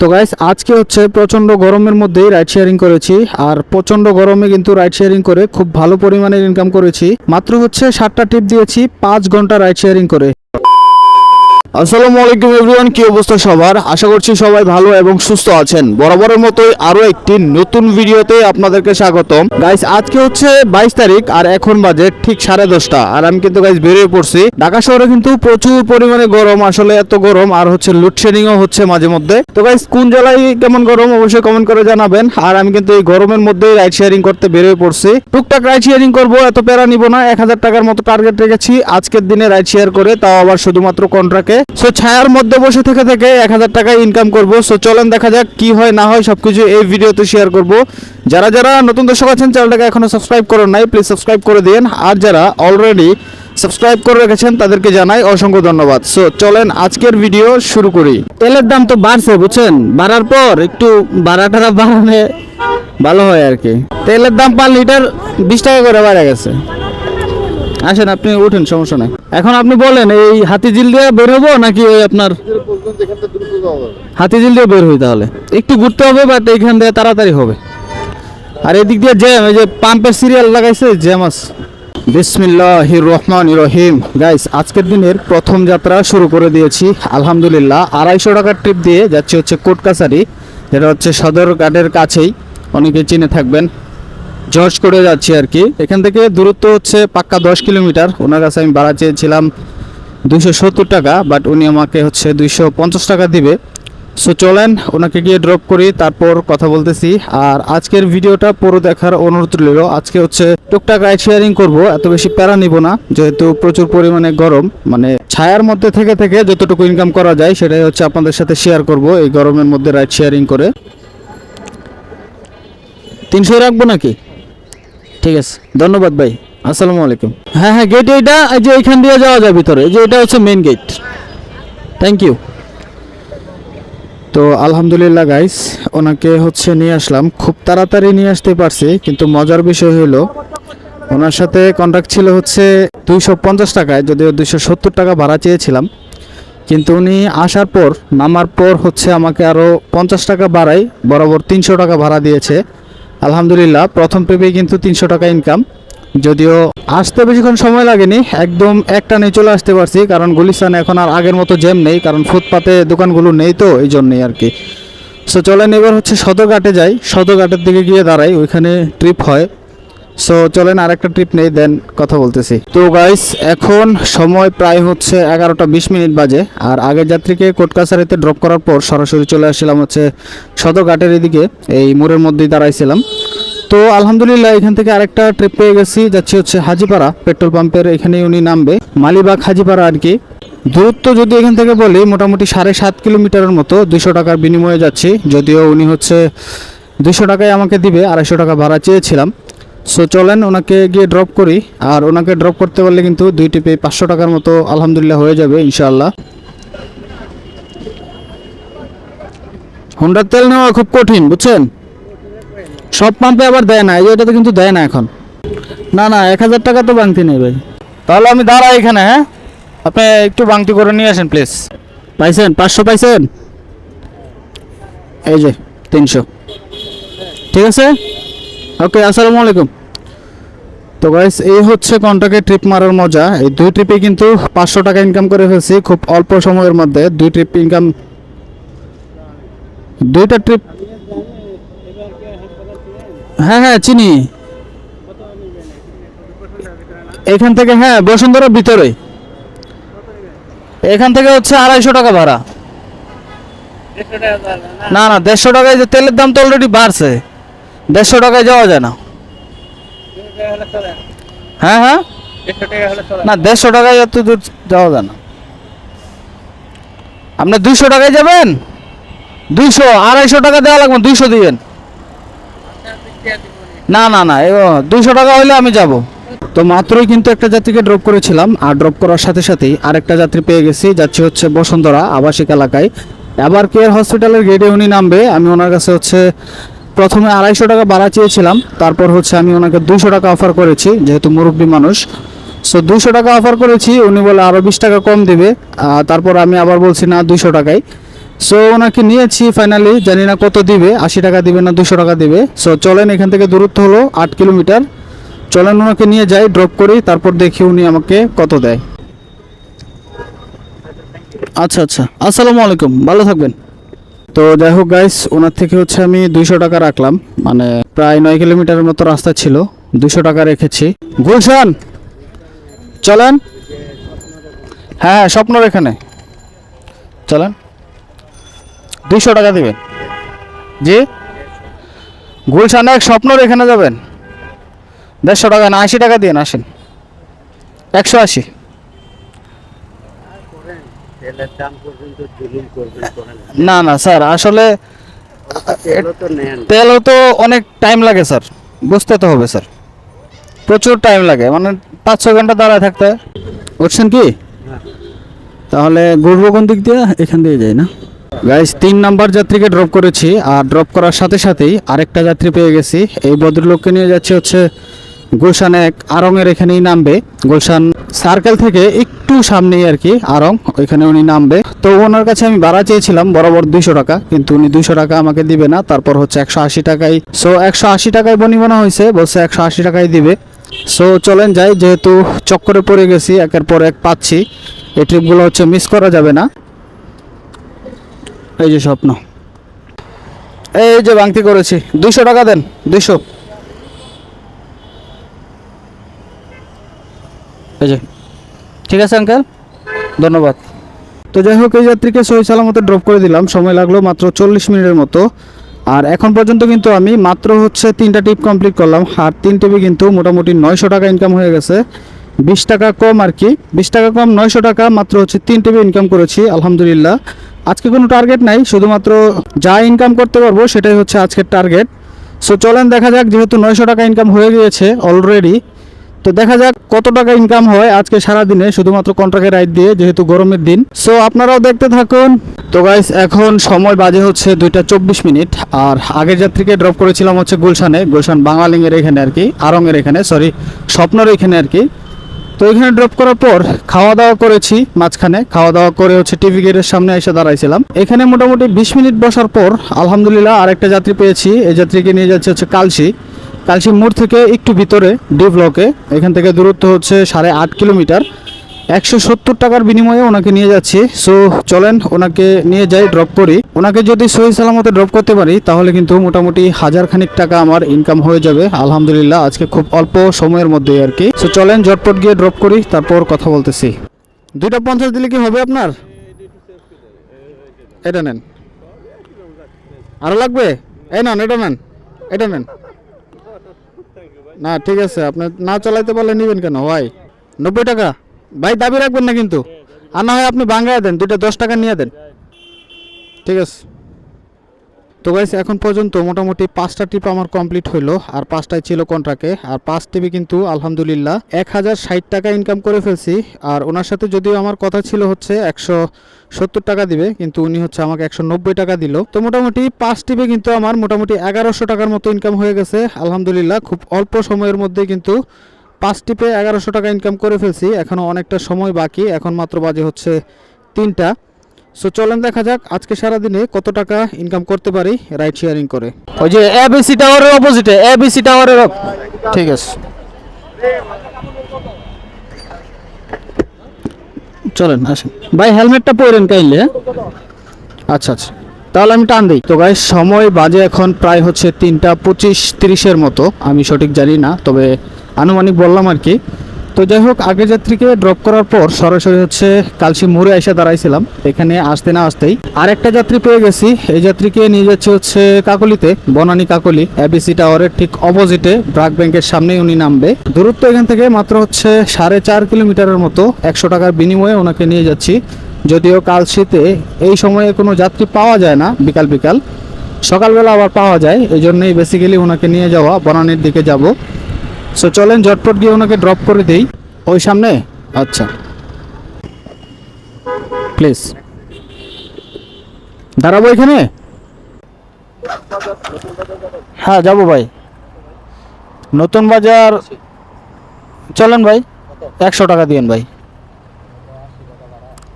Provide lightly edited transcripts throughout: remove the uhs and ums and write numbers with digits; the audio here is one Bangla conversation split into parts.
তো গাইস আজকে হচ্ছে প্রচণ্ড গরমের মধ্যেই রাইড শেয়ারিং করেছি, আর প্রচণ্ড গরমে কিন্তু রাইড শেয়ারিং করে খুব ভালো পরিমাণের ইনকাম করেছি। মাত্র হচ্ছে 7টা ট্রিপ দিয়েছি 5 ঘন্টা রাইড শেয়ারিং করে। আসসালামু আলাইকুম এভরিওয়ান, কি অবস্থা সবার? আশা করছি সবাই ভালো এবং সুস্থ আছেন। বরাবরের মতোই আরো একটি নতুন ভিডিওতে আপনাদেরকে স্বাগতম। গাইস আজকে হচ্ছে 22 তারিখ আর এখন বাজে ঠিক 10:30, আর আমি কিন্তু গাইস বেরিয়ে পড়ছি। ঢাকা শহরে কিন্তু প্রচুর পরিমাণে গরম, আসলে এত গরম, আর হচ্ছে লোডশেডিংও হচ্ছে মাঝে মধ্যে। তো গাইস কোন জেলায় কেমন গরম অবশ্যই কমেন্ট করে জানাবেন। আর আমি কিন্তু এই গরমের মধ্যেই রাইড শেয়ারিং করতে বেরিয়ে পড়ছি। টুকটাক রাইড শেয়ারিং করবো, এত প্যারা নিব না। 1000 টাকার মতো টার্গেট রেখেছি আজকের দিনে রাইড শেয়ার করে, তাও আবার শুধুমাত্র কন্ট্রাক্টে। সো ছায়ার মধ্যে বসে থেকে 1000 টাকা ইনকাম করব। সো চলেন দেখা যাক কি হয় না হয়, সবকিছু এই ভিডিওতে শেয়ার করব। যারা যারা নতুন দর্শক আছেন চ্যানেলটাকে এখনো সাবস্ক্রাইব করেন নাই, প্লিজ সাবস্ক্রাইব করে দিন। আর যারা অলরেডি সাবস্ক্রাইব করে রেখেছেন তাদেরকে জানাই অসংখ্য ধন্যবাদ। সো চলেন আজকের ভিডিও শুরু করি। তেলের দাম তো বাড়ছে বুঝছেন, বাড়ার পর একটু বাড়াটা বাড়ালে ভালো হয় আর কি। তেলের দাম পার লিটার 20 টাকা করে বেড়ে গেছে। আসেন আপনি উঠেন, সমস্যা নাই। এখন আপনি বলেন এই হাতিঝিল দিয়ে বের হবো নাকি ওই আপনার হাতিঝিল দিয়ে বের হই? তাহলে একটু ঘুরতে হবে, বাট এইখান দিয়ে তাড়াতাড়ি হবে। আর এদিক দিয়ে জ্যাম, এই যে পাম্পের সিরিয়াল লাগাইছে, জ্যাম আছে। বিসমিল্লাহির রহমানির রহিম। গাইস আজকের দিনের প্রথম যাত্রা শুরু করে দিয়েছি আলহামদুলিল্লাহ। 250 টাকার ট্রিপ দিয়ে যাচ্ছি হচ্ছে কোটকাছারি, যেটা হচ্ছে সদরঘাটের কাছেই, অনেকে চিনে থাকবেন। জর্জ করে যাচ্ছি আর কি। এখান থেকে দূরত্ব হচ্ছে পাক্কা 10 কিলোমিটার। ওনার কাছে আমি ভাড়া চেয়েছিলাম 270 টাকা, বাট উনি আমাকে হচ্ছে 250 টাকা দিবে। সো চলেন ওনাকে গিয়ে ড্রপ করি, তারপর কথা বলতেছি। আর আজকের ভিডিওটা পুরো দেখার অনুরোধ রইল। আজকে হচ্ছে টুকটাক রাইড শেয়ারিং করব, এত বেশি প্যারা নিব না, যেহেতু প্রচুর পরিমাণে গরম। মানে ছায়ার মধ্যে থেকে যতটুকু ইনকাম করা যায় সেটাই হচ্ছে আপনাদের সাথে শেয়ার করব এই গরমের মধ্যে রাইড শেয়ারিং করে। 300 রাখবো নাকি? ঠিক আছে, ধন্যবাদ ভাই, আসসালামু আলাইকুম। হ্যাঁ, গেট এইটা, এই যে এইখান দিয়ে যাওয়া যায় ভিতরে, এই যে এটা হচ্ছে মেইন গেট। Thank you. তো আলহামদুলিল্লাহ গাইস, ওনাকে হচ্ছে নিয়ে আসলাম, খুব তাড়াতাড়ি নিয়ে আসতে পারছি। কিন্তু মজার বিষয় হলো ওনার সাথে কন্ট্রাক্ট ছিল হচ্ছে 250 টাকায়, যদিও 270 টাকা ভাড়া চেয়েছিলাম। কিন্তু উনি আসার পর নামার পর হচ্ছে আমাকে আরও 50 টাকা বাড়াই, বরাবর 300 টাকা ভাড়া দিয়েছে। আলহামদুলিল্লাহ প্রথম পেপেই কিন্তু 300 টাকা ইনকাম। যদিও আসতে বেশিক্ষণ সময় লাগেনি, একদম একটানে চলে আসতে পারছি, কারণ গুলিস্তানে এখন আর আগের মতো জ্যাম নেই, কারণ ফুটপাতে দোকানগুলো নেই, তো এই জন্যই আর কি। সো চলেন এবার হচ্ছে সদরঘাটে যাই, সদরঘাটের দিকে গিয়ে দাঁড়াই, ওইখানে ট্রিপ হয়। সো চলেন আরেকটা ট্রিপ নেই, দেন কথা বলতেছি। তো গাইস এখন সময় প্রায় হচ্ছে 11টা 20 মিনিট বাজে। আর আগের যাত্রীকে কোটকাছারিতে ড্রপ করার পর সরাসরি চলে আসছিলাম হচ্ছে সদরঘাটের এদিকে, এই মোড়ের মধ্যেই দাঁড়াইছিলাম। তো আলহামদুলিল্লাহ এখান থেকে আরেকটা ট্রিপ পেয়ে গেছি, যাচ্ছি হচ্ছে হাজিপাড়া পেট্রোল পাম্পের এখানেই উনি নামবে, মালিবাগ হাজিপাড়া আর কি। দূরত্ব যদি এখান থেকে বলি মোটামুটি 7.5 কিলোমিটারের মতো, 200 টাকার বিনিময়ে যাচ্ছি। যদিও উনি হচ্ছে 200 টাকায় আমাকে দিবে, 250 টাকা ভাড়া চেয়েছিলাম। সো চলেন ওনাকে গিয়ে ড্রপ করি। আর ওনাকে ড্রপ করতে পারলে কিন্তু 2 ট্রিপে 500 টাকার মতো আলহামদুলিল্লাহ হয়ে যাবে ইনশাআল্লাহ। হোন্ডার তেল নেওয়া খুব কঠিন বুঝছেন, সব পাম্পে আবার দেয় না, এটাতে কিন্তু দেয় না এখন। না 1000 টাকা তো বাংতি নেই ভাই। তাহলে আমি দাঁড়াই এখানে, হ্যাঁ আপনি একটু বাংতি করে নিয়ে আসেন প্লিজ। পাইছেন 500 পাইছেন, এই যে 300, ঠিক আছে, ওকে, আসসালামু আলাইকুম। তো গাইস এই হচ্ছে কন্ট্রাক্টে ট্রিপ মারার মজা। এই 2 ট্রিপে কিন্তু 500 টাকা ইনকাম করে ফেলছি খুব অল্প সময়ের মধ্যে। 2 ট্রিপ ইনকাম, 2টা ট্রিপ। হ্যাঁ চিনি, এখান থেকে, হ্যাঁ বসুন্ধরার ভিতরে। এখান থেকে হচ্ছে 250 টাকা ভাড়া। না 150 টাকায়, যে তেলের দাম তো অলরেডি বাড়ছে, 150 টাকায় যাওয়া যায় না। হ্যাঁ না 150 টাকায় এত দূর যাওয়া যায় না। আপনি 200 টাকায় যাবেন, 200 250 টাকা দেওয়া লাগবে, 200 দিবেন। না 200 টাকা হইলে আমি যাব। তো মাত্রই কিন্তু একটা যাত্রীকে ড্রপ করেছিলাম, আর ড্রপ করার সাথে সাথেই আরেকটা যাত্রী পেয়ে গেছি, যাচ্ছি হচ্ছে বসুন্ধরা আবাসিক এলাকায়। এবার কেয়ার হসপিটালের গেটে উনি নামবে। আমি ওনার কাছে হচ্ছে প্রথমে 250 টাকা ভাড়া চেয়েছিলাম, তারপর হচ্ছে আমি ওনাকে 200 টাকা অফার করেছি, যেহেতু মুরব্বী মানুষ। সো 200 টাকা অফার করেছি, উনি বলে আরও 20 টাকা কম দেবে। তারপর আমি আবার বলছি না 200 টাকায়। সো ওনাকে নিয়েছি ফাইনালি, জানি না কত দিবে, 80 টাকা দিবে না 200 টাকা দিবে। সো চলেন, এখান থেকে দূরত্ব হলো 8 কিলোমিটার। চলেন ওনাকে নিয়ে যাই, ড্রপ করি, তারপর দেখি উনি আমাকে কত দেয়। আচ্ছা আচ্ছা, আসসালামু আলাইকুম, ভালো থাকবেন। তো যাই হোক গাইস, ওনার থেকে হচ্ছে আমি 200 টাকা রাখলাম, মানে প্রায় 9 কিলোমিটারের মতো রাস্তা ছিল, 200 টাকা রেখেছি। গুলশান চলেন, হ্যাঁ হ্যাঁ স্বপ্নর এখানে চলেন, 200 টাকা দিবেন। জি, গুলশানে এক স্বপ্নর এখানে যাবেন, 150 টাকা না 80 টাকা দিয়ে আসেন, 180। না না স্যার, আসলে তেলও তো অনেক টাইম লাগে স্যার, বুঝতে তো হবে স্যার, প্রচুর টাইম লাগে, মানে 5-6 ঘন্টা দাঁড়ায় থাকতে হয়। উঠছেন কি? তাহলে ঘুরবো কোন দিক দিয়ে? এখান দিয়ে যাই না গাইস। 3 নাম্বার যাত্রীকে ড্রপ করেছি, আর ড্রপ করার সাথে সাথেই আরেকটা যাত্রী পেয়ে গেছি। এই ভদ্রলোককে নিয়ে যাচ্ছে হচ্ছে গুলশানে এক আড়ংয়ের এখানেই নামবে, গুলশান সার্কেল থেকে একটু সামনেই আর কি আড়ং, ওইখানে উনি নামবে। তো ওনার কাছে আমি ভাড়া চেয়েছিলাম বরাবর 200 টাকা, কিন্তু উনি 200 টাকা আমাকে দিবে না, তারপর হচ্ছে 180 টাকায়, সো 180 টাকায় বনিবনা হয়েছে, বলছে 180 টাকায় দিবে। সো চলেন যাই, যেহেতু চক্করে পড়ে গেছি, একের পর এক পাচ্ছি, এই ট্রিপগুলো হচ্ছে মিস করা যাবে না। এই যে স্বপ্ন, এই যে ভাঙতি করেছি, 200 টাকা দেন, 200। এই যে, ঠিক আছে আঙ্কেল, ধন্যবাদ। তো যাই হোক, এই যাত্রীকে সহি সালামতে ড্রপ করে দিলাম, সময় লাগলো মাত্র 40 মিনিটের মতো। আর এখন পর্যন্ত কিন্তু আমি মাত্র হচ্ছে 3টা ট্রিপ কমপ্লিট করলাম, আর 3 ট্রিপে কিন্তু মোটামুটি 900 টাকা ইনকাম হয়ে গেছে, 20 টাকা কম আর কি, 20 টাকা কম 900 টাকা মাত্র হচ্ছে 3 ট্রিপে ইনকাম করেছি আলহামদুলিল্লাহ। আজকে কোনো টার্গেট নাই, শুধুমাত্র যা ইনকাম করতে পারবো সেটাই হচ্ছে আজকের টার্গেট। সো চলেন দেখা যাক, যেহেতু 900 টাকা ইনকাম হয়ে গিয়েছে অলরেডি, তো দেখা যাক কত টাকা ইনকাম হয় আজকে সারা দিনে শুধুমাত্র কন্ট্রাক্টের রাইড দিয়ে, যেহেতু গরমের দিন। সো আপনারাও দেখতে থাকুন। তো গাইস, এখন সময় বাজে হচ্ছে 2টা 24 মিনিট, আর আগের যাত্রীকে ড্রপ করেছিলাম হচ্ছে গুলশানে, গুলশান বাঙালিংয়ের এখানে আর কি, আড়ংয়ের এখানে, সরি স্বপ্নর এখানে আর কি। তো এখানে ড্রপ করার পর খাওয়া দাওয়া করেছি, মাঝখানে খাওয়া দাওয়া করে হচ্ছে টিভি গেটের সামনে এসে দাঁড়াইছিলাম। এখানে মোটামুটি 20 মিনিট বসার পর আলহামদুলিল্লাহ আরেকটা যাত্রী পেয়েছি। এই যাত্রীকে নিয়ে যাচ্ছে হচ্ছে কালশি মোড় থেকে একটু ভিতরে ডি ব্লকে, এখান থেকে দূরত্ব হচ্ছে 8.5 কিলোমিটার, 170 টাকার বিনিময়ে ওনাকে নিয়ে যাচ্ছি। সো চলেন ওনাকে নিয়ে যাই, ড্রপ করি। ওনাকে যদি সহি সালামতে ড্রপ করতে পারি তাহলে কিন্তু মোটামুটি 1000 খানিক টাকা আমার ইনকাম হয়ে যাবে আলহামদুলিল্লাহ, আজকে খুব অল্প সময়ের মধ্যেই আর কি। সো চলেন ঝটপট গিয়ে ড্রপ করি, তারপর কথা বলতেছি। 2টা 50 দিলে কি হবে আপনার? এটা নেন, আরো লাগবে? এই নেন, এটা নেন, এটা নেন। না ঠিক আছে, আপনি না চালাইতে পারলে নেবেন কেন ভাই? 90 টাকা ভাই, দাবি রাখবেন না কিন্তু, আর না হয় আপনি ভাঙ্গায় দেন, 2টা 10 টাকা নিয়ে দেন, ঠিক আছে। তো গাইস, এখন পর্যন্ত মোটামুটি 5টা ট্রিপ আমার কমপ্লিট হইলো, আর 5টাই ছিল কন্ট্রাক্টে, আর 5 ট্রিপে কিন্তু আলহামদুলিল্লাহ 1060 টাকা ইনকাম করে ফেলছি। আর ওনার সাথে যদিও আমার কথা ছিল হচ্ছে 170 টাকা দিবে, কিন্তু উনি হচ্ছে আমাকে 190 টাকা দিল। তো মোটামুটি 5 ট্রিপে কিন্তু আমার মোটামুটি 1100 টাকার মতো ইনকাম হয়ে গেছে আলহামদুলিল্লাহ, খুব অল্প সময়ের মধ্যে কিন্তু 5 ট্রিপে 1100 টাকা ইনকাম করে ফেলছি। এখনও অনেকটা সময় বাকি, এখন মাত্র বাজে হচ্ছে 3টা। সো চলেন দেখা যাক আজকে সারাদিনে কত টাকা ইনকাম করতে পারি রাইড শেয়ারিং করে। ওই যে এবিসি টাওয়ারের অপোজিটে, এবিসি টাওয়ারের, ঠিক আছে চলেন আসেন ভাই, হেলমেটটা পরেন কাইলে। আচ্ছা আচ্ছা, তাহলে আমি টান দিই। তো গাইস, সময় বাজে এখন প্রায় হচ্ছে 3টা 25-30 মতো, আমি সঠিক জানি না, তবে আনুমানিক বললাম আর কি। তো যাই হোক, আগের যাত্রীকে ড্রপ করার পর সরাসরি হচ্ছে কালশি মোড়ে এসে দাঁড়াইছিলাম, এখানে আসতে না আসতেই আরেকটা যাত্রী পেয়ে গেছি। এই যাত্রীকে নিয়ে যাচ্ছে হচ্ছে কাকলিতে, বনানী কাকলি, এবিসি টাওয়ারের ঠিক অপোজিটে ব্রাক ব্যাংকের সামনেই উনি নামবে। দূরত্ব এখান থেকে মাত্র হচ্ছে 4.5 কিলোমিটারের মতো, 100 টাকার বিনিময়ে ওনাকে নিয়ে যাচ্ছি। যদিও কালশিতে এই সময়ে কোনো যাত্রী পাওয়া যায় না, বিকাল বিকাল, সকালবেলা আবার পাওয়া যায়, এই জন্যই বেসিক্যালি ওনাকে নিয়ে যাওয়া, বনানীর দিকে যাব। সো চলেন ঝটপট গিয়ে ওনাকে ড্রপ করে দেই ওই সামনে। আচ্ছা প্লিজ দাঁড়াবো এখানে, হ্যাঁ যাবো ভাই, নতুন বাজার চলেন ভাই, 100 টাকা দিয়েন ভাই।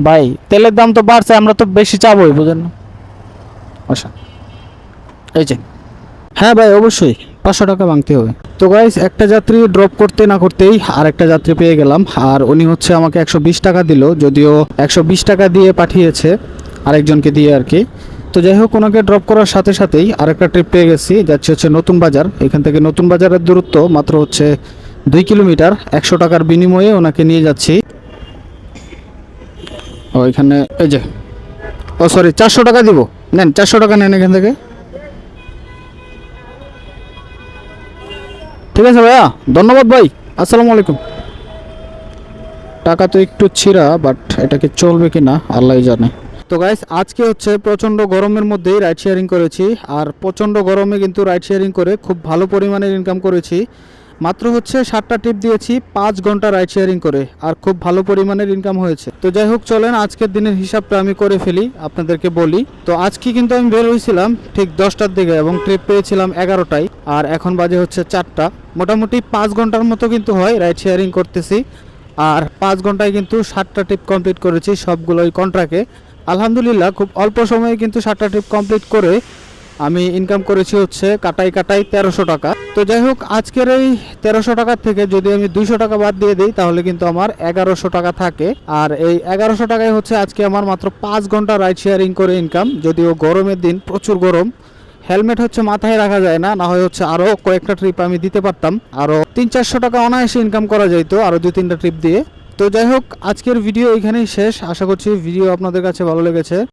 ভাই তেলের দাম তো বাড়ছে, আমরা তো বেশি চাবোই বুঝেন না। আচ্ছা এই যে, হ্যাঁ ভাই অবশ্যই 500 টাকা ভাঙতে হবে। তো গাইস একটা যাত্রী ড্রপ করতে না করতেই আরেকটা যাত্রী পেয়ে গেলাম, আর উনি হচ্ছে আমাকে 120 টাকা দিল, যদিও 120 টাকা দিয়ে পাঠিয়েছে আরেকজনকে দিয়ে আর কি। তো যাই হোক, ওনাকে ড্রপ করার সাথে সাথেই আরেকটা ট্রিপ পেয়ে গেছি, যাচ্ছে হচ্ছে নতুন বাজার। এখান থেকে নতুন বাজারের দূরত্ব মাত্র হচ্ছে 2 কিলোমিটার। 100 টাকার বিনিময়ে ওনাকে নিয়ে যাচ্ছি। ও এখানে এই যে, ও সরি 400 টাকা দিব, নেন 400 টাকা নেন এখান থেকে। ঠিক আছে ভাইয়া, ধন্যবাদ ভাই, আসসালামু আলাইকুম। টাকা তো একটু ছিঁড়া, বাট এটাকে চলবে কি না আল্লাহই জানে। তো গাইস আজকে হচ্ছে প্রচণ্ড গরমের মধ্যেই রাইড শেয়ারিং করেছি, আর প্রচণ্ড গরমে কিন্তু রাইড শেয়ারিং করে খুব ভালো পরিমাণের ইনকাম করেছি। মাত্র হচ্ছে 7টা টিপ দিয়েছি 5 ঘন্টা রাইড শেয়ারিং করে, আর খুব ভালো পরিমাণের ইনকাম হয়েছে। তো যাই হোক চলেন আজকের দিনের হিসাবটা আমি করে ফেলি, আপনাদেরকে বলি। তো আজকে কিন্তু আমি বের হয়েছিলাম ঠিক 10টার দিকে এবং ট্রিপ পেয়েছিলাম 11টায়, আর এখন বাজে হচ্ছে 4টা। মোটামুটি 5 ঘন্টার মতো কিন্তু হয় রাইড শেয়ারিং করতেছি, আর 5 ঘন্টায় কিন্তু 7টা ট্রিপ কমপ্লিট করেছি, সবগুলোই কন্ট্রাক্টে। আলহামদুলিল্লাহ খুব অল্প সময়ে কিন্তু 7টা ট্রিপ কমপ্লিট করে আমি ইনকাম করেছি হচ্ছে কাটাই 1300 টাকা। তো যাই হোক আজকের এই 1300 টাকার থেকে যদি আমি 200 টাকা বাদ দিয়ে দিই তাহলে কিন্তু আমার 1100 টাকা থাকে, আর এই 1100 টাকায় হচ্ছে আজকে আমার মাত্র 5 ঘন্টা রাইড শেয়ারিং করে ইনকাম। যদিও গরমের দিন প্রচুর গরম, হেলমেট হচ্ছে মাথায় রাখা যায় না, না হয় হচ্ছে আরও কয়েকটা ট্রিপ আমি দিতে পারতাম, আরও 300-400 টাকা অনায়াসে ইনকাম করা যাইতো আরও 2-3টা ট্রিপ দিয়ে। তো যাই হোক আজকের ভিডিও এখানেই শেষ। আশা করছি ভিডিও আপনাদের কাছে ভালো লেগেছে।